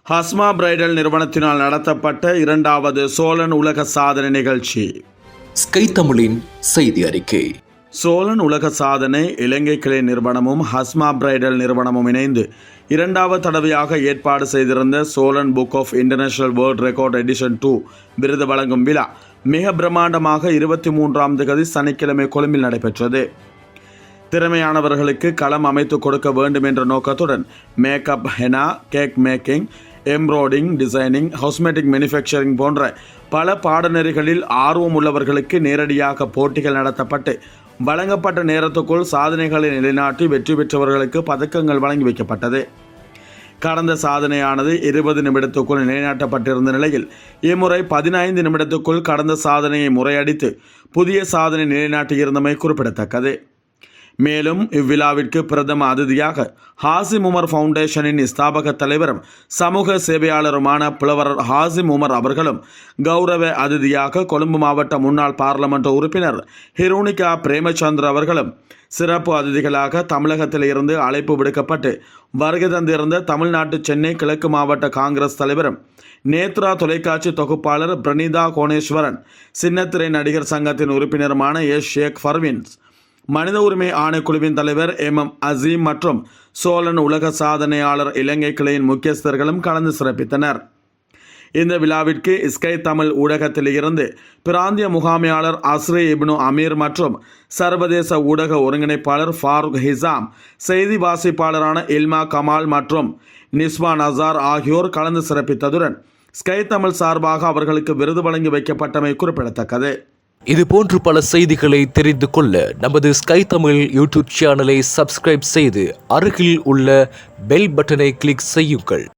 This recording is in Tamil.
ஹஸ்மா பிரைடல் நிறுவனத்தினால் நடத்தப்பட்ட இரண்டாவது சோழன் உலக சாதனை நிகழ்ச்சி. ஸ்கை தமிழின் செய்தி அறிக்கை. சோழன் உலக சாதனை இலங்கை கிளை நிறுவனமும் ஹஸ்மா பிரைடல் நிறுவனமும் இணைந்து இரண்டாவது தடவையாக ஏற்பாடு செய்திருந்த Cholan book of international world record edition 2 விருது வழங்கும் விழா மிக பிரம்மாண்டமாக 23ஆம் தேதி சனிக்கிழமை கொழும்பில் நடைபெற்றது. திறமையானவர்களுக்கு களம் அமைத்து கொடுக்க வேண்டும் என்ற நோக்கத்துடன் makeup, henna, cake making, embroidering, designing, cosmetic manufacturing போன்ற பல பாடநெறிகளில் ஆர்வம் உள்ளவர்களுக்கு நேரடியாக போட்டிகள் நடத்தப்பட்டு வழங்கப்பட்ட நேரத்துக்குள் சாதனைகளை நிலைநாட்டி வெற்றி பெற்றவர்களுக்கு பதக்கங்கள் வழங்கி வைக்கப்பட்டது. கடந்த சாதனையானது 20 நிமிடத்துக்குள் நிலைநாட்டப்பட்டிருந்த நிலையில் இம்முறை 15 நிமிடத்துக்குள் கடந்த சாதனையை முறையடித்து புதிய சாதனை நிலைநாட்டியிருந்தமை குறிப்பிடத்தக்கது. மேலும் இவ்விழாவிற்கு பிரதம அதிதியாக ஹாசிம் உமர் ஃபவுண்டேஷனின் ஸ்தாபக தலைவரும் சமூக சேவையாளருமான புலவர் ஹாசிம் உமர் அவர்களும், கௌரவ அதிதியாக கொழும்பு மாவட்ட முன்னாள் பாராளுமன்ற உறுப்பினர் ஹிருணிகா பிரேமச்சந்திர அவர்களும், சிறப்பு அதிதிகளாக தமிழகத்தில் இருந்து அழைப்பு விடுக்கப்பட்டு வருகை தந்திருந்த தமிழ்நாட்டு சென்னை கிழக்கு மாவட்ட காங்கிரஸ் தலைவரும் நேத்ரா தொலைக்காட்சி தொகுப்பாளர் பிரணீதா கோணேஸ்வரன், சின்னத்திரை நடிகர் சங்கத்தின் உறுப்பினருமான எஸ் ஷேக் ஃபர்வின்ஸ், மனித உரிமை ஆணைக்குழுவின் தலைவர் எம் அசீம் மற்றும் சோழன் உலக சாதனையாளர் இலங்கை கிளையின் முக்கியஸ்தர்களும் கலந்து சிறப்பித்தனர். இந்த விழாவிற்கு ஸ்கை தமிழ் ஊடகத்தில் இருந்து பிராந்திய முகாமையாளர் அஸ்ரி இப்னு அமீர் மற்றும் சர்வதேச ஊடக ஒருங்கிணைப்பாளர் ஃபாரூக் ஹிசாம், செய்தி வாசிப்பாளரான இல்மா கமால் மற்றும் நிஸ்வா நசார் ஆகியோர் கலந்து சிறப்பித்ததுடன் ஸ்கை தமிழ் சார்பாக அவர்களுக்கு விருது வழங்கி வைக்கப்பட்டமை குறிப்பிடத்தக்கது. இதுபோன்று பல செய்திகளை தெரிந்து கொள்ள நமது ஸ்கை தமிழ் யூடியூப் சேனலை சப்ஸ்கிரைப் செய்து அருகில் உள்ள பெல் பட்டனை கிளிக் செய்யுங்கள்.